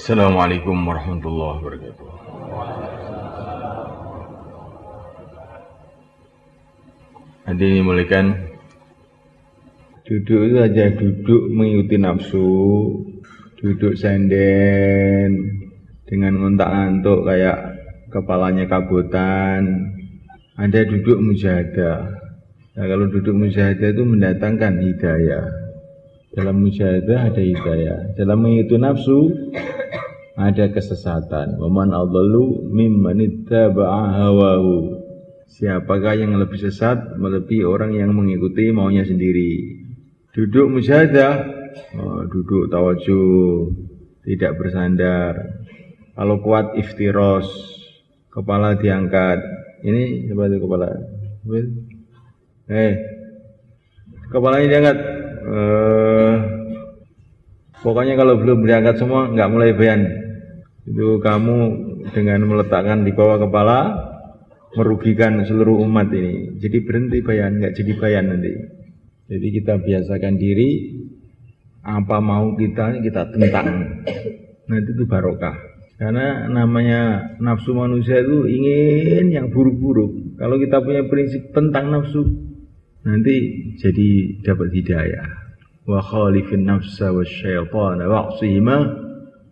Assalamualaikum warahmatullahi wabarakatuh. Hadirin dimulakan, duduk itu aja duduk mengikuti nafsu, duduk senden dengan ngontak-ngantuk kayak kepalanya kabutan. Ada duduk mujahadah. Nah, kalau duduk mujahadah itu mendatangkan hidayah. Dalam mujahadah ada hidayah. Dalam mengikuti nafsu ada kesesatan. Wa man adallu mimman ittaba'a hawahu. Siapakah yang lebih sesat melebihi orang yang mengikuti maunya sendiri. Duduk mujahadah, duduk tawajuh, tidak bersandar. Kalau kuat iftiros, kepala diangkat. Ini coba itu kepala. Kepalanya diangkat. Pokoknya kalau belum diangkat semua nggak mulai bayan. Itu kamu dengan meletakkan di bawah kepala merugikan seluruh umat ini. Jadi berhenti bayan, nggak jadi bayan nanti. Jadi kita biasakan diri, apa mau kita tentang. Nanti itu barokah. Karena namanya nafsu manusia itu ingin yang buruk-buruk. Kalau kita punya prinsip tentang nafsu, nanti jadi dapat hidayah. Wa khalifin nafsa wasyaitana wa'sihima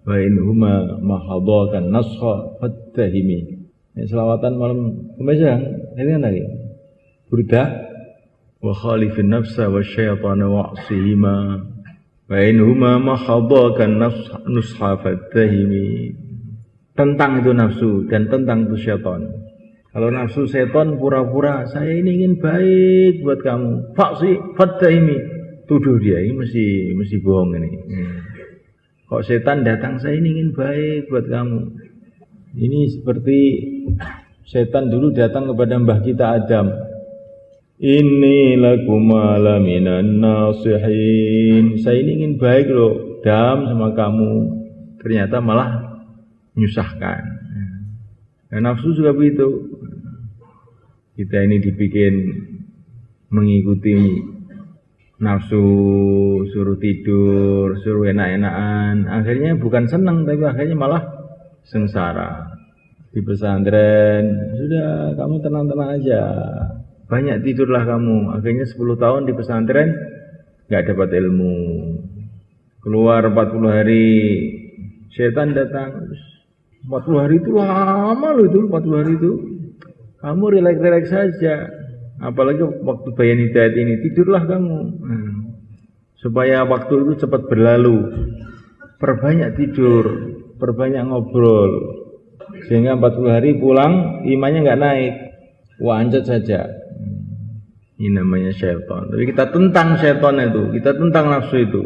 wa inhuma mahadakan nasha fattahimi. Selawatan malam kebaca ini kan tadi Burdah. Wa khalifin nafsa wasyaitana wa'sihima wa inhuma mahadakan nasha fattahimi. Tentang itu nafsu dan tentang itu syaitan. Kalau nafsu setan pura-pura saya ini ingin baik buat kamu. Fattahimi. Tuduh dia ini mesti bohong ini. Kok setan datang saya ini ingin baik buat kamu. Ini seperti setan dulu datang kepada mbah kita Adam. Inni lakuma laminan nasihin. Saya ini ingin baik loh, Adam sama kamu. Ternyata malah menyusahkan. Nah, nafsu juga begitu. Kita ini dibikin mengikuti nafsu, suruh tidur, suruh enak-enakan. Akhirnya bukan senang, tapi akhirnya malah sengsara. Di pesantren, sudah kamu tenang-tenang aja. Banyak tidurlah kamu. Akhirnya 10 tahun di pesantren gak dapat ilmu. Keluar 40 hari, setan datang. 40 hari itu lama loh itu, 40 hari itu. Kamu relax-relax saja. Apalagi waktu bayan hidayat ini, tidurlah kamu. Supaya waktu itu cepat berlalu. Perbanyak tidur, perbanyak ngobrol. Sehingga 40 hari pulang, imannya nggak naik. Wancat saja. Ini namanya syaitan. Tapi kita tentang syaitan itu, kita tentang nafsu itu.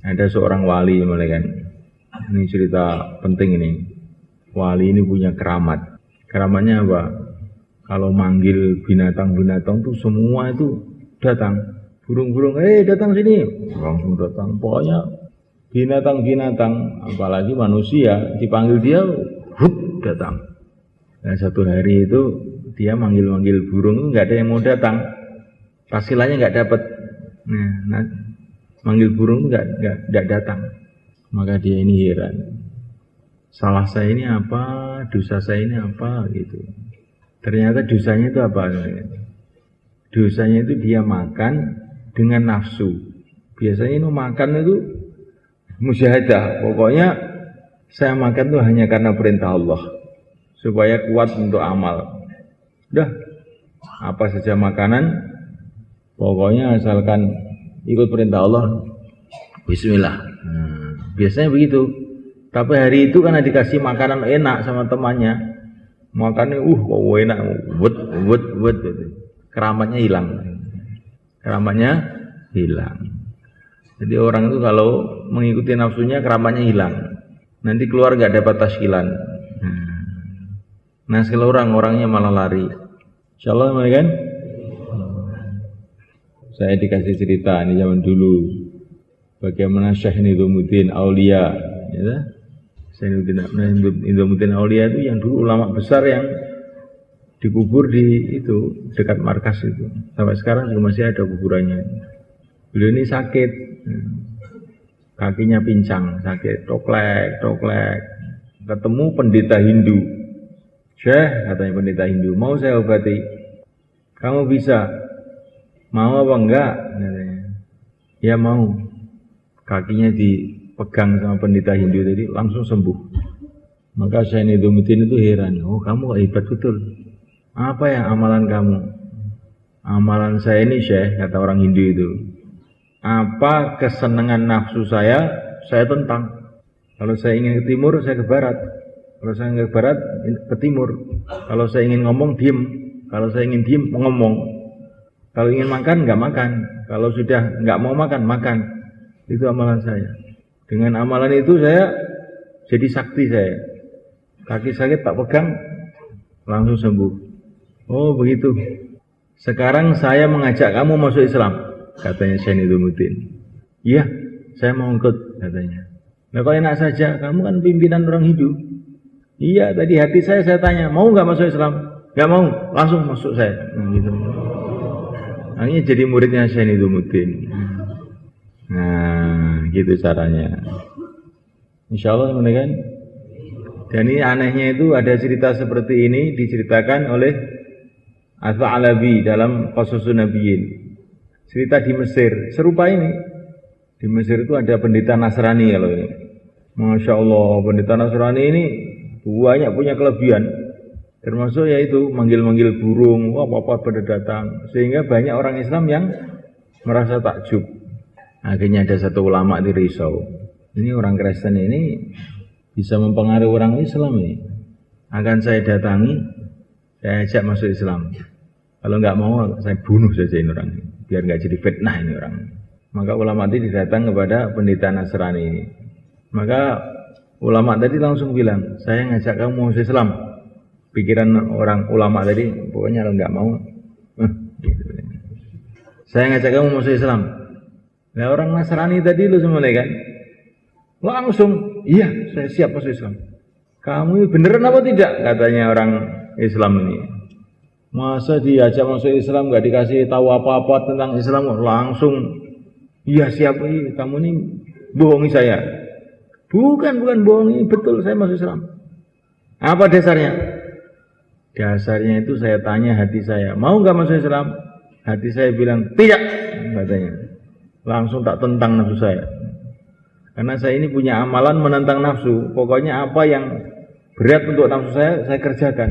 Ada seorang wali mulai kan. Ini cerita penting ini. Wali ini punya keramat. Keramatnya apa? Kalau manggil binatang-binatang tuh semua itu datang. Burung-burung, datang sini. Langsung datang. Pokoknya binatang-binatang, apalagi manusia, dipanggil dia, datang. Nah, satu hari itu dia manggil-manggil burung, nggak ada yang mau datang. Hasilnya nggak dapat. Nah, manggil burung nggak datang. Maka dia ini heran. Salah saya ini apa, dosa saya ini apa gitu. Ternyata dosanya itu apa? Dosanya itu dia makan dengan nafsu. Biasanya itu makan itu musyahadah. Pokoknya saya makan itu hanya karena perintah Allah. Supaya kuat untuk amal. Udah, apa saja makanan, pokoknya asalkan ikut perintah Allah, bismillah. Biasanya begitu. Tapi hari itu karena dikasih makanan enak sama temannya, makannya kok enak, wet, keramatnya hilang. Keramatnya hilang. Jadi orang itu kalau mengikuti nafsunya keramatnya hilang. Nanti keluar gak dapat taskilan. Nah, sekali orangnya malah lari. Insyaallah kan? Saya dikasih cerita ini zaman dulu. Bagaimana Syekh Nidhamuddin Aulia, ya. Syekh Nidhamuddin Aulia itu yang dulu ulama besar yang dikubur di itu dekat markas itu. Sampai sekarang juga masih ada kuburannya. Beliau ini sakit. kakinya pincang, sakit, toklek. Ketemu pendeta Hindu. Syekh, katanya pendeta Hindu, mau saya obati? Kamu bisa? Mau apa enggak? Katanya. Ya mau. Kakinya dipegang sama pendeta Hindu tadi, langsung sembuh. Maka Syekh Nidhamuddin itu heran, oh kamu hebat betul. Apa yang amalan kamu? Amalan saya ini Syekh, kata orang Hindu itu. Apa kesenangan nafsu saya tentang. Kalau saya ingin ke timur, saya ke barat. Kalau saya ingin ke barat, ke timur. Kalau saya ingin ngomong, diem. Kalau saya ingin diem, ngomong. Kalau ingin makan, nggak makan. Kalau sudah nggak mau makan, makan. Itu amalan saya. Dengan amalan itu saya jadi sakti saya. Kaki sakit tak pegang, langsung sembuh. Oh begitu. Sekarang saya mengajak kamu masuk Islam, katanya Syekh Nidhamuddin. Iya, saya mau ikut, katanya. Nah kok enak saja, kamu kan pimpinan orang Hindu. Iya, tadi hati saya tanya, mau nggak masuk Islam? Nggak mau, langsung masuk saya. Nah, gitu. Akhirnya jadi muridnya Syekh Nidhamuddin. Nah, gitu caranya. Insya Allah teman-teman. Dan ini anehnya itu ada cerita seperti ini diceritakan oleh Al-Tha'labi dalam Qasasun Nabiyyin. Cerita di Mesir, serupa ini. Di Mesir itu ada pendeta Nasrani kalau ini. Masya Allah, pendeta Nasrani ini banyak punya kelebihan. Termasuk yaitu manggil-manggil burung, apa-apa pada datang. Sehingga banyak orang Islam yang merasa takjub. Akhirnya ada satu ulama di risau. Ini orang Kristen ini bisa mempengaruhi orang Islam ini. Akan saya datangi, saya ajak masuk Islam. Kalau nggak mau, saya bunuh saja ini orang. Biar nggak jadi fitnah ini orang. Maka ulama tadi datang kepada pendeta Nasrani ini. Maka ulama tadi langsung bilang, saya ngajak kamu masuk Islam. Pikiran orang ulama tadi, pokoknya kalau nggak mau, gitu. Saya ngajak kamu masuk Islam. Nah orang Nasrani tadi lu semua kan, langsung, iya saya siap masuk Islam. Kamu beneran apa tidak? Katanya orang Islam ini. Masa diajak masuk Islam nggak dikasih tahu apa-apa tentang Islam, langsung. Iya siap, kamu ini bohongi saya. Bukan bohongi, betul saya masuk Islam. Apa dasarnya? Dasarnya itu saya tanya hati saya, mau nggak masuk Islam? Hati saya bilang tidak, katanya. Langsung tak tentang nafsu saya. Karena saya ini punya amalan menentang nafsu. Pokoknya apa yang berat untuk nafsu saya kerjakan.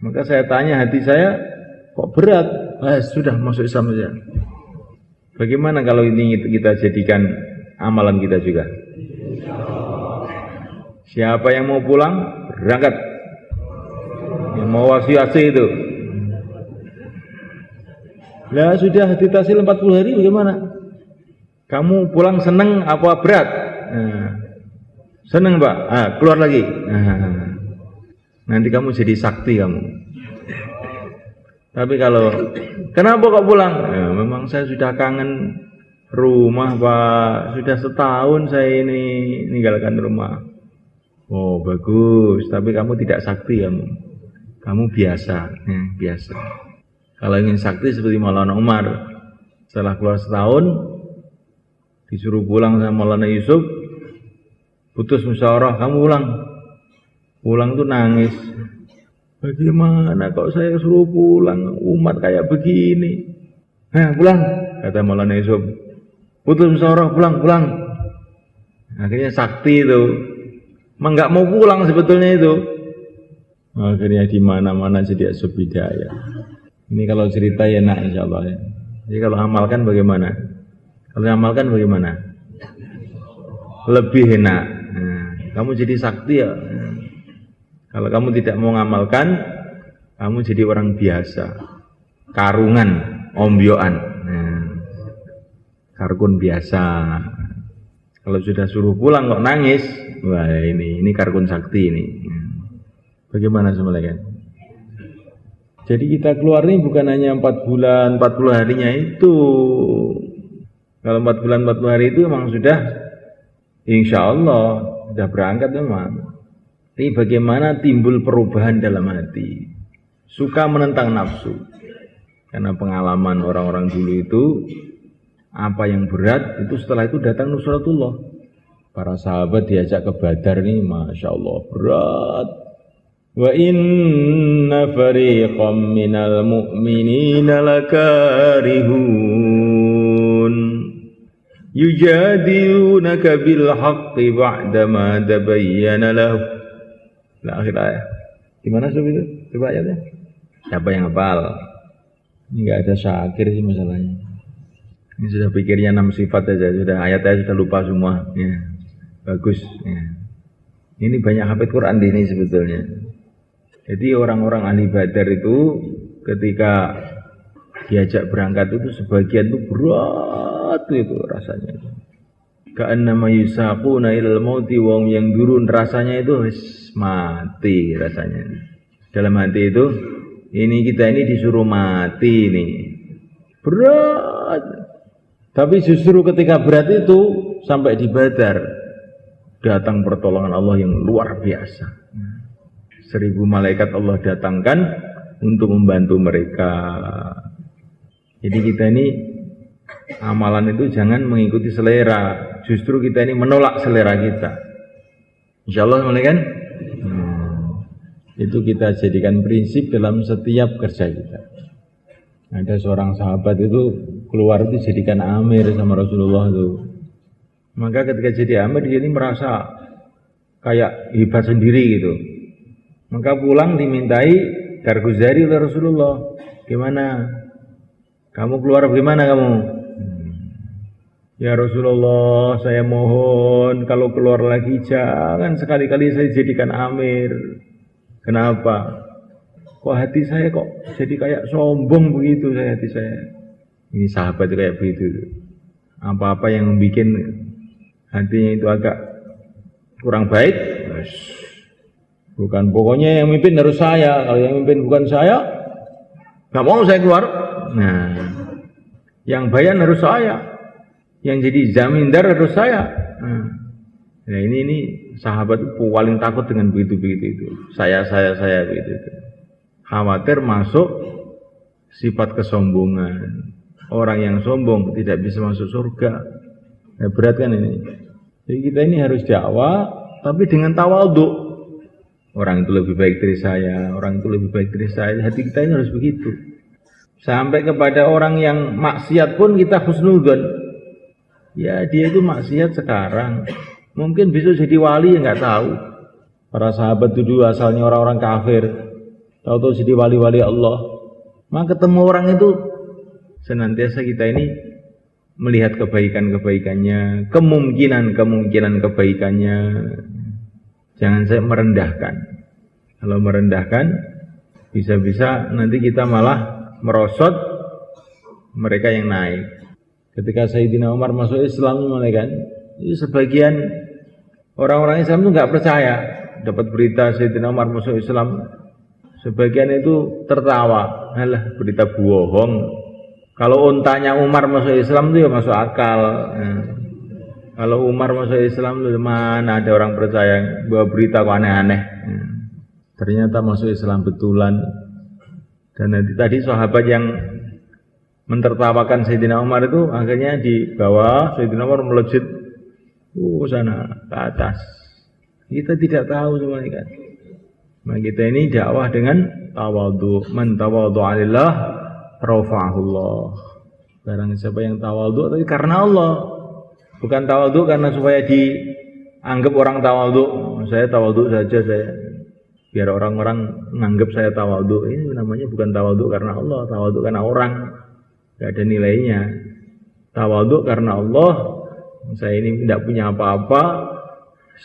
Maka saya tanya hati saya, kok berat? Sudah masuk Islam saja. Bagaimana kalau ini kita jadikan amalan kita juga? Siapa yang mau pulang, berangkat. Yang mau wasi-wasi itu. Lah sudah ditasil 40 hari bagaimana? Kamu pulang seneng apa berat? Seneng Pak, keluar lagi. Nanti kamu jadi sakti kamu. Tapi kalau kenapa kok pulang? Ya, memang saya sudah kangen rumah Pak. Sudah setahun saya ini meninggalkan rumah. Oh bagus, tapi kamu tidak sakti kamu. Kamu biasa, biasa. Kalau ingin sakti seperti Maulana Umar, setelah keluar setahun, disuruh pulang sama Maulana Yusuf, putus musyawarah, kamu pulang. Pulang tuh nangis. Bagaimana kok saya suruh pulang, umat kayak begini. Pulang, kata Maulana Yusuf. Putus musyawarah, pulang. Akhirnya sakti itu. Emang nggak mau pulang sebetulnya itu. Akhirnya di mana-mana jadi asub hidayah. Ini kalau cerita ya enak insya Allah ya. Jadi kalau amalkan bagaimana? Kalau amalkan bagaimana? Lebih enak. Kamu jadi sakti ya. Kalau kamu tidak mau ngamalkan, kamu jadi orang biasa. Karungan, ombyoan. Karkun biasa. Kalau sudah suruh pulang kok nangis, wah ini karkun sakti ini. Bagaimana semuanya? Jadi kita keluar ini bukan hanya 4 bulan, 40 harinya itu. Kalau 4 bulan, 40 hari itu memang sudah, insya Allah, sudah berangkat memang. Tapi bagaimana timbul perubahan dalam hati? Suka menentang nafsu. Karena pengalaman orang-orang dulu itu, apa yang berat, itu setelah itu datang nusratullah. Para sahabat diajak ke Badar nih, Masya Allah berat. Wa inna fariqam minal mu'minina lakarihun yujadilunaka bil haqqi ba'dama tabayyana lahu. Nah, akhir ayat. Gimana sob itu? Coba ayatnya. Siapa yang hafal? Ini enggak ada Syakir sih masalahnya. Ini sudah pikirnya 6 sifat aja, sudah ayatnya sudah lupa semua. Ya. Bagus. Ya. Ini banyak hafid Quran di ini sebetulnya. Jadi orang-orang ahli Badar itu ketika diajak berangkat itu sebagian itu berat itu rasanya. Ka'annama yusaquna ilal mauti wa hum yanzurun, rasanya itu mati rasanya. Dalam hati itu ini kita ini disuruh mati nih. Berat. Tapi justru ketika berat itu sampai di Badar datang pertolongan Allah yang luar biasa. 1000 malaikat Allah datangkan untuk membantu mereka. Jadi kita ini amalan itu jangan mengikuti selera, justru kita ini menolak selera kita. Insyaallah kan? Itu kita jadikan prinsip dalam setiap kerja kita. Ada seorang sahabat itu keluar itu jadikan amir sama Rasulullah itu. Maka ketika jadi amir dia ini merasa kayak hebat sendiri gitu. Maka pulang dimintai Darguzari oleh Rasulullah. Gimana? Kamu keluar bagaimana kamu? Ya Rasulullah, saya mohon kalau keluar lagi jangan sekali-kali saya jadikan amir. Kenapa? Kok hati saya kok jadi kayak sombong begitu hati saya. Ini sahabat kayak begitu. Apa-apa yang membuat hatinya itu agak kurang baik, bukan pokoknya yang mimpin harus saya. Kalau yang mimpin bukan saya, nggak mau saya keluar. Nah, yang bayan harus saya, yang jadi zamindar harus saya. Nah ini sahabat paling takut dengan begitu itu. Saya begitu. Khawatir masuk sifat kesombongan. Orang yang sombong tidak bisa masuk surga. Nah, berat kan ini. Jadi kita ini harus dakwah, tapi dengan tawadhu. Orang itu lebih baik dari saya, orang itu lebih baik dari saya. Hati kita ini harus begitu. Sampai kepada orang yang maksiat pun kita husnudzon. Ya dia itu maksiat sekarang, mungkin besok jadi wali, ya nggak tahu. Para sahabat dulu asalnya orang-orang kafir, tahu-tahu jadi wali-wali Allah. Maka ketemu orang itu senantiasa kita ini melihat kebaikan-kebaikannya, kemungkinan kebaikannya. Jangan saya merendahkan. Kalau merendahkan, bisa-bisa nanti kita malah merosot mereka yang naik. Ketika Sayyidina Umar masuk Islam, kan, itu sebagian orang-orang Islam itu nggak percaya. Dapat berita Sayyidina Umar masuk Islam, sebagian itu tertawa. Alah, berita bohong. Kalau untanya Umar masuk Islam itu ya masuk akal. Kalau Umar masuk Islam itu mana ada orang percaya bahwa berita kok aneh-aneh. Ternyata masuk Islam betulan. Dan nanti tadi sahabat yang mentertawakan Sayyidina Umar itu akhirnya di bawah Sayyidina Umar melejit sana ke atas. Kita tidak tahu semuanya kan. Nah, kita ini dakwah dengan tawadhu. Man tawadhu'a lillah rafa'ahullah. Barang siapa yang tawadhu tapi karena Allah. Bukan tawadhu karena supaya dianggap orang tawadhu. Saya tawadhu saja saya. Biar orang-orang menganggap saya tawadhu. Ini namanya bukan tawadhu karena Allah, tawadhu karena orang. Gak ada nilainya. Tawadhu karena Allah. Saya ini tidak punya apa-apa,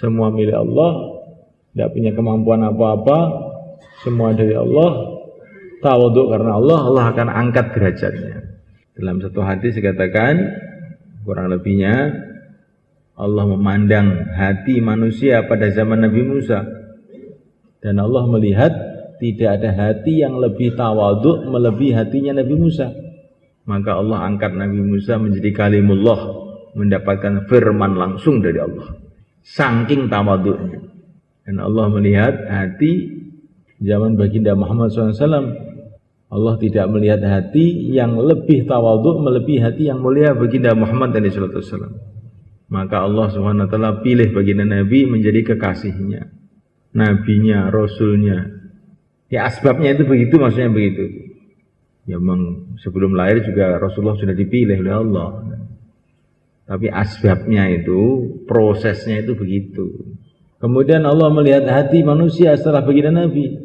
semua milik Allah, tidak punya kemampuan apa-apa, semua dari Allah. Tawadhu karena Allah, Allah akan angkat derajatnya. Dalam satu hadis dikatakan, kurang lebihnya Allah memandang hati manusia pada zaman Nabi Musa, dan Allah melihat tidak ada hati yang lebih tawadhu melebihi hatinya Nabi Musa. Maka Allah angkat Nabi Musa menjadi kalimullah, mendapatkan firman langsung dari Allah. Saking tawadhunya. Dan Allah melihat hati zaman baginda Muhammad SAW. Allah tidak melihat hati yang lebih tawadhu melebihi hati yang mulia baginda Muhammad SAW. Maka Allah Subhanahu wa taala pilih baginda Nabi menjadi kekasihnya, nabinya, rasulnya. Ya asbabnya itu begitu, maksudnya begitu. Ya memang sebelum lahir juga Rasulullah sudah dipilih oleh Allah. Tapi asbabnya itu, prosesnya itu begitu. Kemudian Allah melihat hati manusia setelah baginda Nabi.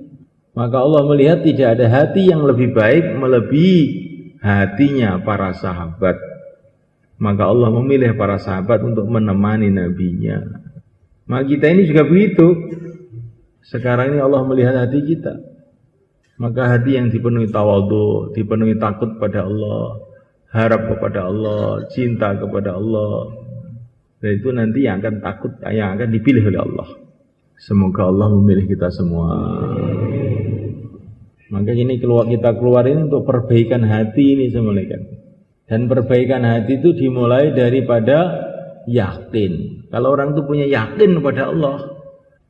Maka Allah melihat tidak ada hati yang lebih baik melebihi hatinya para sahabat. Maka Allah memilih para sahabat untuk menemani nabinya. Maka kita ini juga begitu. Sekarang ini Allah melihat hati kita. Maka hati yang dipenuhi tawadhu, dipenuhi takut pada Allah, harap kepada Allah, cinta kepada Allah. Dan itu nanti yang akan takut, yang akan dipilih oleh Allah. Semoga Allah memilih kita semua. Maka ini kita keluar ini untuk perbaikan hati ini semuanya. Dan perbaikan hati itu dimulai daripada yakin. Kalau orang itu punya yakin kepada Allah,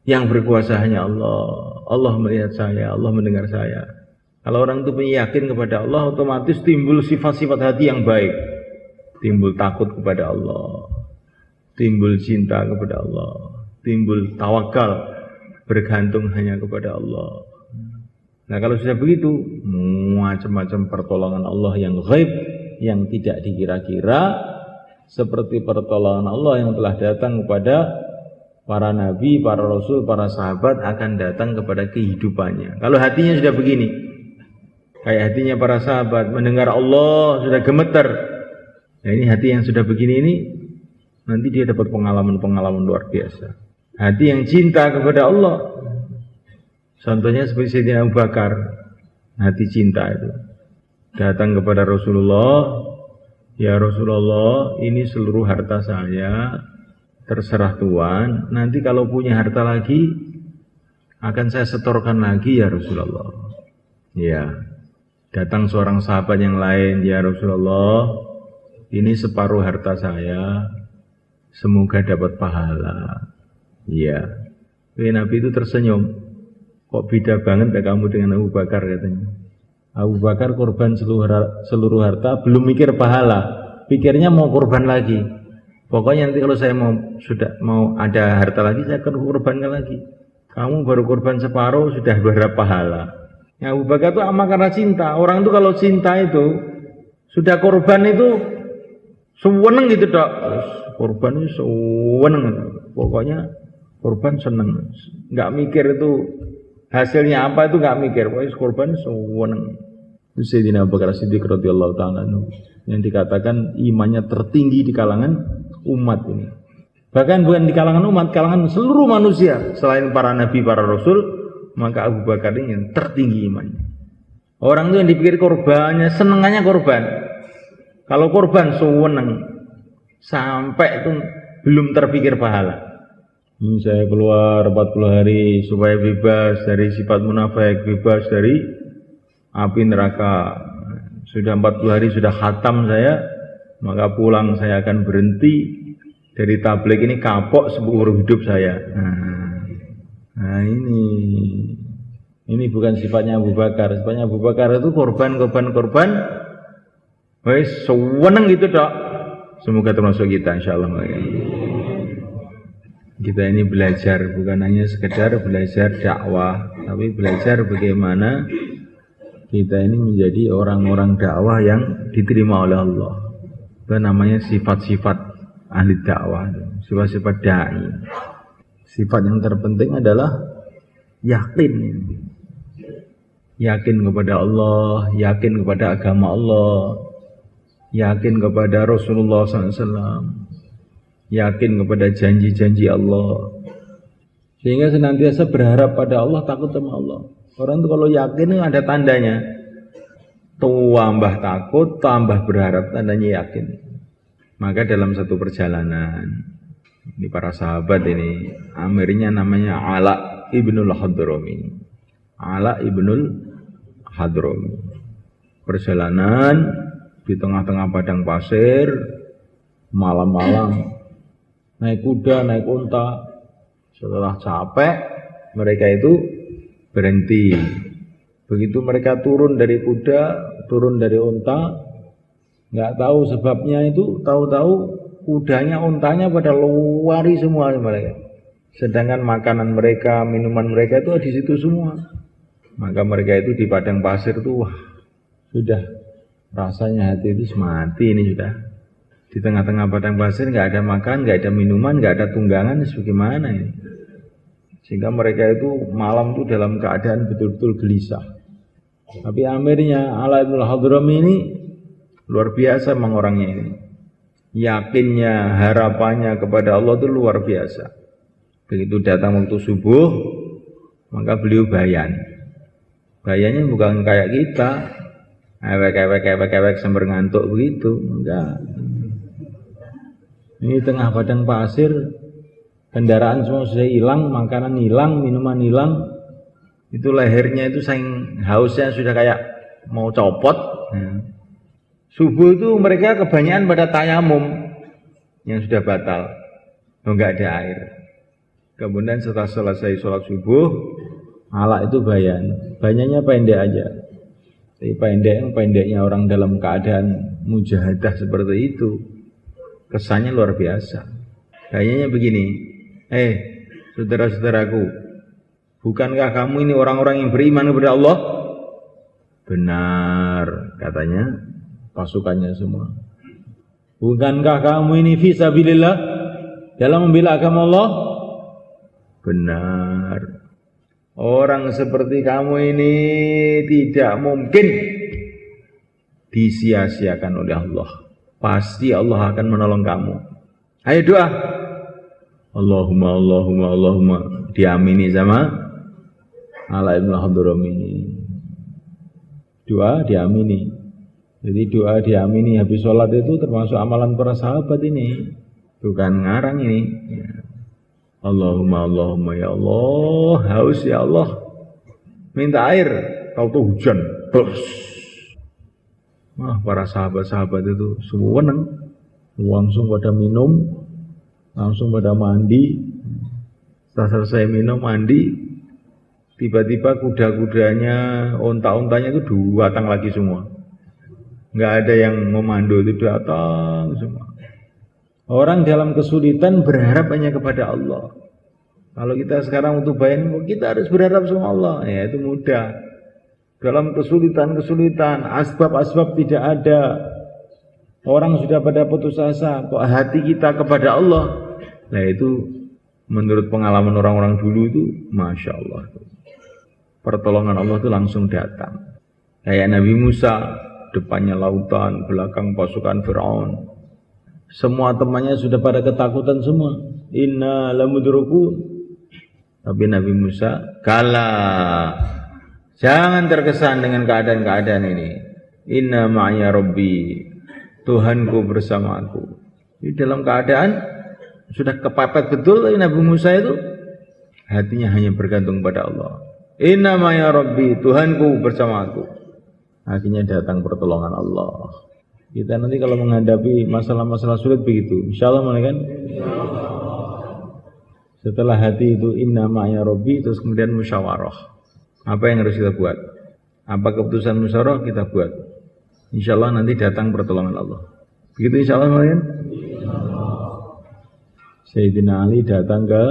yang berkuasa hanya Allah. Allah melihat saya, Allah mendengar saya. Kalau orang itu punya yakin kepada Allah, otomatis timbul sifat-sifat hati yang baik. Timbul takut kepada Allah, timbul cinta kepada Allah, timbul tawakal, bergantung hanya kepada Allah. Nah kalau sudah begitu, macam-macam pertolongan Allah yang ghaib, yang tidak dikira-kira, seperti pertolongan Allah yang telah datang kepada para nabi, para rasul, para sahabat, akan datang kepada kehidupannya. Kalau hatinya sudah begini, kayak hatinya para sahabat, mendengar Allah sudah gemeter. Nah ini hati yang sudah begini ini, nanti dia dapat pengalaman-pengalaman luar biasa. Hati yang cinta kepada Allah, contohnya seperti Sayyidina Abu Bakar, hati cinta itu datang kepada Rasulullah, ya Rasulullah, ini seluruh harta saya, terserah Tuhan, nanti kalau punya harta lagi akan saya setorkan lagi ya Rasulullah. Ya, datang seorang sahabat yang lain, ya Rasulullah, ini separuh harta saya, semoga dapat pahala. Ya, Nabi itu tersenyum. Kok beda banget ya kamu dengan Abu Bakar, katanya. Abu Bakar korban seluruh harta, belum mikir pahala, pikirnya mau korban lagi. Pokoknya nanti kalau saya mau ada harta lagi, saya akan korbankan lagi. Kamu baru korban separuh sudah berapa pahala. Ya, Abu Bakar itu amat karena cinta. Orang itu kalau cinta itu sudah korban itu seneng gitu dok. Korban itu seneng. Pokoknya korban seneng. Nggak mikir itu hasilnya apa, itu nggak mikir. Pokoknya korban seneng. Itu Sayyidina Abu Bakar Siddiq radhiyallahu ta'ala yang dikatakan imannya tertinggi di kalangan umat ini. Bahkan bukan di kalangan umat, kalangan seluruh manusia selain para nabi, para rasul, maka Abu Bakar ini yang tertinggi imannya. Orang itu yang dipikir korbannya, senengannya korban. Kalau korban seneng, sampai itu belum terpikir pahala. Saya keluar 40 hari supaya bebas dari sifat munafik, bebas dari api neraka. Sudah 40 hari sudah khatam saya, maka pulang saya akan berhenti dari tabligh ini, kapok seumur hidup saya. Nah ini bukan sifatnya Abu Bakar. Sifatnya Abu Bakar itu korban. Wes seneng gitu dok. Semoga termasuk kita insyaallah. Kita ini belajar, bukan hanya sekedar belajar dakwah, tapi belajar bagaimana kita ini menjadi orang-orang dakwah yang diterima oleh Allah. Itu namanya sifat-sifat ahli dakwah, sifat-sifat dai. Sifat yang terpenting adalah yakin. Yakin kepada Allah, yakin kepada agama Allah, yakin kepada Rasulullah SAW, yakin kepada janji-janji Allah, sehingga senantiasa berharap pada Allah, takut sama Allah. Orang itu kalau yakin ada tandanya, tambah takut, tambah berharap, tandanya yakin. Maka dalam satu perjalanan, ini para sahabat ini, amirnya namanya Ala ibnul Hadrami. Ala ibnul Hadrami. Perjalanan di tengah-tengah padang pasir, malam-malam, naik kuda, naik unta. Setelah capek, mereka itu berhenti. Begitu mereka turun dari kuda, turun dari unta, nggak tahu sebabnya itu, tahu-tahu kudanya, untanya pada lari semua mereka. Sedangkan makanan mereka, minuman mereka itu di situ semua. Maka mereka itu di padang pasir tuh, wah, sudah rasanya hati itu mati ini sudah. Di tengah-tengah padang pasir nggak ada makan, nggak ada minuman, nggak ada tunggangan, bagaimana ini? Sehingga mereka itu malam itu dalam keadaan betul-betul gelisah. Tapi amirnya Ala ibn al-Hadrami ini luar biasa memang orangnya ini. Yakinnya, harapannya kepada Allah itu luar biasa. Begitu datang waktu subuh, maka beliau bayan. Bayannya bukan kayak kita, ewek sambil ngantuk begitu, enggak. Ini tengah padang pasir, kendaraan semua sudah hilang, makanan hilang, minuman hilang. Itu lehernya itu saking hausnya sudah kayak mau copot. Subuh itu mereka kebanyakan pada tayamum yang sudah batal, enggak ada air. Kemudian setelah selesai sholat subuh, Ala itu bayan, bayannya pendek aja. Tapi pendeknya orang dalam keadaan mujahadah seperti itu, kesannya luar biasa. Kayaknya begini, saudara-saudaraku, bukankah kamu ini orang-orang yang beriman kepada Allah? Benar, katanya pasukannya semua. Bukankah kamu ini fisabilillah dalam membela agama Allah? Benar. Orang seperti kamu ini tidak mungkin disia-siakan oleh Allah. Pasti Allah akan menolong kamu. Ayo doa. Allahumma, Allahumma, Allahumma. Diamini sama Ala ibn al-Hadrami. Doa diamini. Jadi doa diamini habis sholat itu termasuk amalan para sahabat ini. Bukan ngarang ini. Allahumma, Allahumma, ya Allah, haus ya Allah. Minta air, tahu hujan. Bos. Wah, para sahabat-sahabat itu semua senang. Langsung pada minum, langsung pada mandi. Setelah selesai minum, mandi, tiba-tiba kuda-kudanya, onta-ontanya itu datang lagi semua. Nggak ada yang memandu, itu datang semua. Orang dalam kesulitan berharap hanya kepada Allah. Kalau kita sekarang untuk bayan, kita harus berharap sama Allah. Ya itu mudah. Dalam kesulitan, asbab-asbab tidak ada. Orang sudah pada putus asa. Kok hati kita kepada Allah? Nah itu menurut pengalaman orang-orang dulu itu, Masya Allah. Pertolongan Allah itu langsung datang. Kayak Nabi Musa, depannya lautan, belakang pasukan Fir'aun. Semua temannya sudah pada ketakutan semua. Inna lamudrukun. Tapi Nabi Musa, kala. Jangan terkesan dengan keadaan-keadaan ini. Inna ma'ya Rabbi. Tuhanku bersamaku. Di dalam keadaan sudah kepepet betul Nabi Musa itu. Hatinya hanya bergantung pada Allah. Inna ma'ya Rabbi. Tuhanku bersamaku. Akhirnya datang pertolongan Allah. Kita nanti kalau menghadapi masalah-masalah sulit begitu, insya Allah kan? Setelah hati itu inna ma'ya Rabbi, terus kemudian musyawarah. Apa yang harus kita buat? Apa keputusan musyawarah kita buat? Insya Allah nanti datang pertolongan Allah. Begitu insya Allah kan? Sayyidina Ali datang ke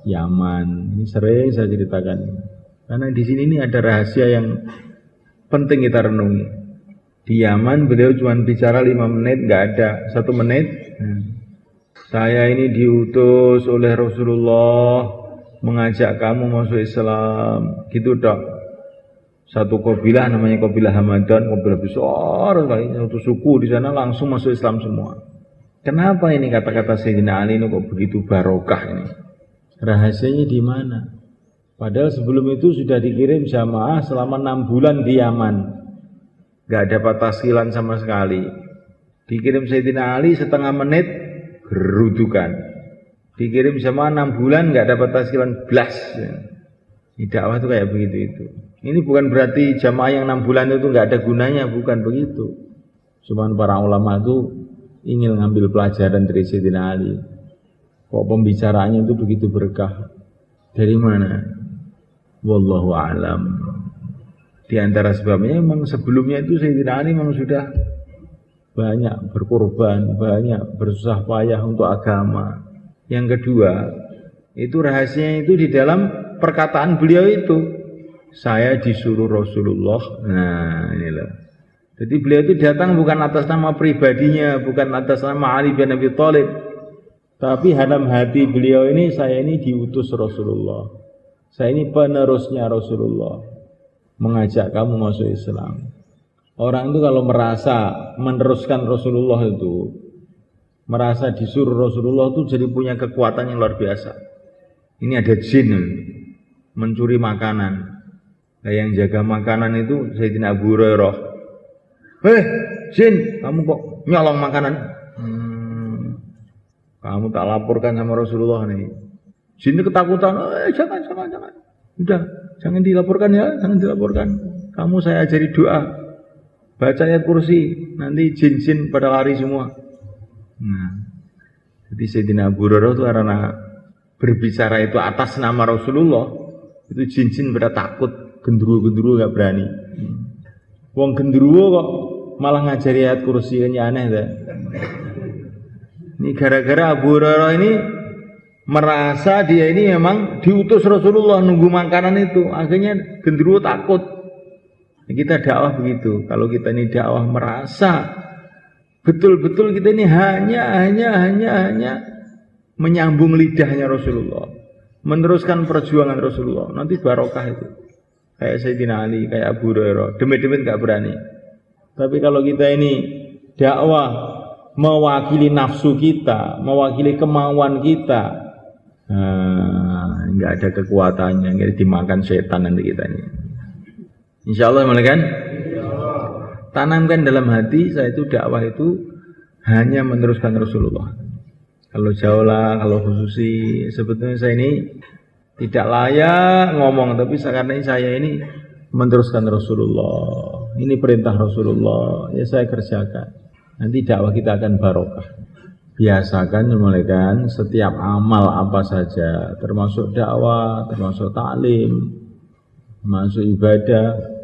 Yaman. Ini sering saya ceritakan. Karena di sini ini ada rahasia yang penting kita renungi. Di Yaman beliau cuma bicara 5 menit, nggak ada 1 menit. Saya ini diutus oleh Rasulullah mengajak kamu masuk Islam, gitu dok. Satu kabilah namanya kabilah Hamadan, kabilah besar sekali, satu suku di sana langsung masuk Islam semua. Kenapa ini kata-kata Sayyidina Ali ini kok begitu barokah ini? Rahasianya di mana? Padahal sebelum itu sudah dikirim jamaah selama 6 bulan di Yaman. Gak dapat taskilan sama sekali. Dikirim Sayyidina Ali setengah menit gerudukan. Dikirim sama 6 bulan gak dapat taskilan blas. Ini dakwah itu kayak begitu itu. Ini bukan berarti jamaah yang 6 bulan itu gak ada gunanya, bukan begitu. Cuman para ulama itu ingin ngambil pelajaran dari Sayyidina Ali. Kok pembicaraannya itu begitu berkah? Dari mana? Wallahu a'lam. Di antara sebabnya memang sebelumnya itu Sayyidina Ali memang sudah banyak berkorban, banyak bersusah payah untuk agama. Yang kedua, itu rahasianya itu di dalam perkataan beliau itu. Saya disuruh Rasulullah. Nah, inilah. Jadi beliau itu datang bukan atas nama pribadinya, bukan atas nama Ali bin Abi Thalib. Tapi dalam hati beliau ini, saya ini diutus Rasulullah. Saya ini penerusnya Rasulullah. Mengajak kamu masuk Islam. Orang itu kalau merasa meneruskan Rasulullah itu, merasa disuruh Rasulullah itu jadi punya kekuatan yang luar biasa. Ini ada jin mencuri makanan. Nah, yang jaga makanan itu Sayyidina Abu Hurairah. Jin, kamu kok nyolong makanan? Kamu tak laporkan sama Rasulullah nih. Jin ketakutan. Jangan. Udah, jangan dilaporkan ya, jangan dilaporkan. Kamu saya ajari doa. Baca ayat kursi, nanti jin-jin pada lari semua. Nah, jadi Sayyidina Abu Hurairah itu karena berbicara itu atas nama Rasulullah, itu jin-jin pada takut, gendruwo-gendruwo gak berani. Wong gendruwo kok malah ngajari ayat kursi, kan aneh dah. Ini gara-gara Abu Hurairah ini merasa dia ini memang diutus Rasulullah nunggu makanan itu, akhirnya gendruwo takut. Kita dakwah begitu. Kalau kita ini dakwah merasa betul-betul kita ini hanya menyambung lidahnya Rasulullah, meneruskan perjuangan Rasulullah, nanti barokah itu. Kayak Sayyidina Ali, kayak Abu Hurairah, demit-demit gak berani. Tapi kalau kita ini dakwah mewakili nafsu kita, mewakili kemauan kita, nggak ada kekuatannya, nggak dimakan setan nanti kita ini. Insya Allah kan? Tanamkan dalam hati saya itu dakwah itu hanya meneruskan Rasulullah. Kalau jauhlah, kalau khususi, sebetulnya saya ini tidak layak ngomong, tapi karena saya ini meneruskan Rasulullah. Ini perintah Rasulullah, ya saya kerjakan. Nanti dakwah kita akan barokah. Biasakan memulaikan setiap amal apa saja, termasuk dakwah, termasuk taklim, termasuk ibadah.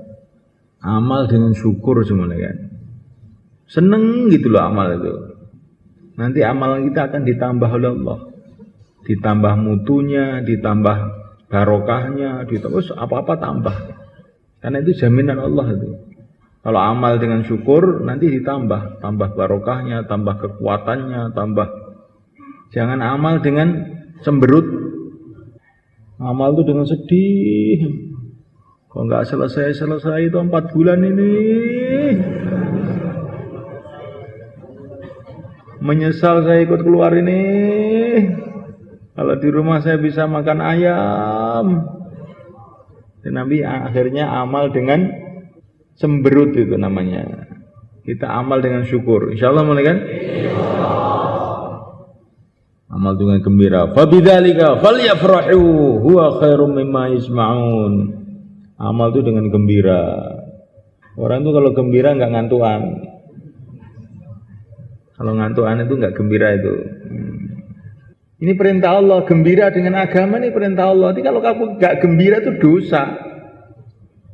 Amal dengan syukur semuanya kan. Seneng gitu loh amal itu. Nanti amalan kita akan ditambah oleh Allah. Ditambah mutunya, ditambah barokahnya, ditambah apa-apa tambah. Karena itu jaminan Allah itu. Kalau amal dengan syukur nanti ditambah, tambah barokahnya, tambah kekuatannya, tambah. Jangan amal dengan cemberut. Amal itu dengan sedih. Kok nggak selesai itu 4 bulan ini. Menyesal saya ikut keluar ini. Kalau di rumah saya bisa makan ayam. Dan Nabi akhirnya amal dengan cemberut itu namanya. Kita amal dengan syukur. Insyaallah mulai kan? Amal dengan gembira. Fabidzalika falyafrahu huwa khairum mimma yasma'un. Amal itu dengan gembira. Orang itu kalau gembira nggak ngantuan. Kalau ngantuan itu nggak gembira itu. Ini perintah Allah. Gembira dengan agama ini perintah Allah. Jadi kalau kamu nggak gembira itu dosa.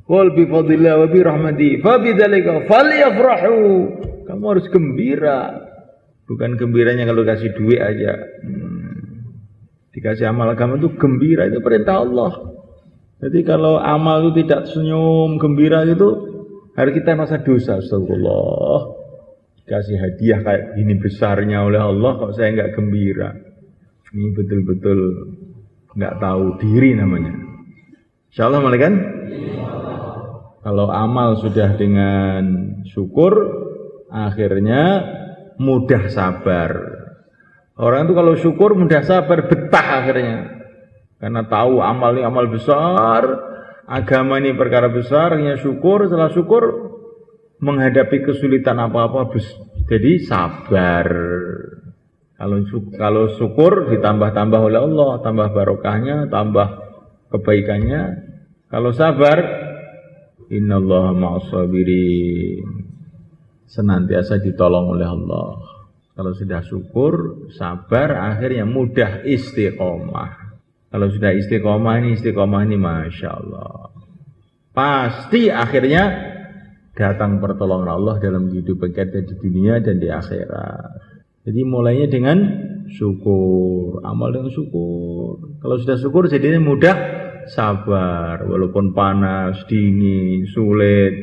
Wal bi fadlillah wa bi rahmati fa bidzalika falyafrahu. Kamu harus gembira. Bukan gembiranya kalau kasih duit aja. Dikasih amal agama itu gembira, itu perintah Allah. Jadi kalau amal itu tidak senyum, gembira gitu, harus kita merasa dosa. Astagfirullah. Kasih hadiah kayak gini besarnya oleh Allah, kok saya nggak gembira. Ini betul-betul nggak tahu diri namanya. Insyaallah malah kan? Kalau amal sudah dengan syukur, akhirnya mudah sabar. Orang itu kalau syukur mudah sabar, betah akhirnya. Karena tahu amal ini amal besar, agama ini perkara besar, hanya syukur, setelah syukur menghadapi kesulitan apa-apa, jadi sabar. Kalau syukur ditambah-tambah oleh Allah, tambah barokahnya, tambah kebaikannya. Kalau sabar, innallaha ma'as-sabirin, senantiasa ditolong oleh Allah. Kalau sudah syukur, sabar, akhirnya mudah istiqomah. Kalau sudah istiqomah ini Masya Allah, pasti akhirnya datang pertolongan Allah dalam kehidupan kita di dunia dan di akhirat. Jadi mulainya dengan syukur, amal dengan syukur. Kalau sudah syukur jadinya mudah sabar, walaupun panas, dingin, sulit,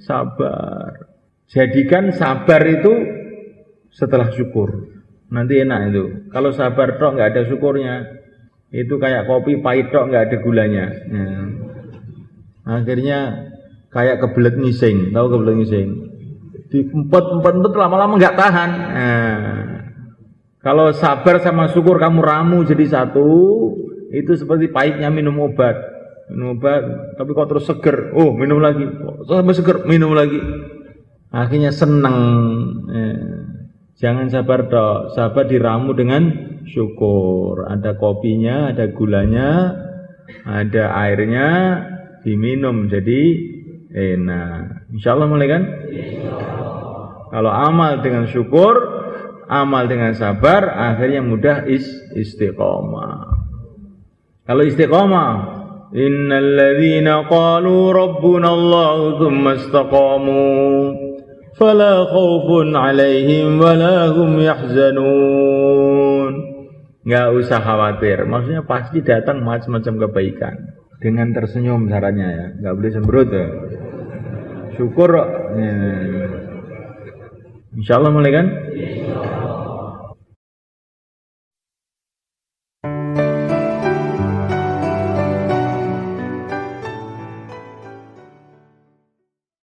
sabar. Jadikan sabar itu setelah syukur. Nanti enak itu. Kalau sabar tok nggak ada syukurnya, itu kayak kopi pahit tok nggak ada gulanya. Akhirnya kayak kebelet ngising, tahu kebelet ngising? Diempet lama-lama nggak tahan. Kalau sabar sama syukur kamu ramu jadi satu, itu seperti pahitnya minum obat. Minum obat, tapi kok terus seger. Oh, minum lagi. Sampai seger, minum lagi. Akhirnya senang. Jangan sabar dok, sabar diramu dengan syukur. Ada kopinya, ada gulanya, ada airnya, diminum jadi enak. Insyaallah mulai kan? Kalau amal dengan syukur, amal dengan sabar, akhirnya mudah istiqomah. Kalau istiqomah, innal ladzina qalu rabbuna Allah tsumma istaqamu fala khaufun 'alaihim wala hum yahzanun. Enggak usah khawatir, maksudnya pasti datang macam-macam kebaikan. Dengan tersenyum caranya ya, enggak boleh cemberut ya. Syukur. Insyaallah mulai kan?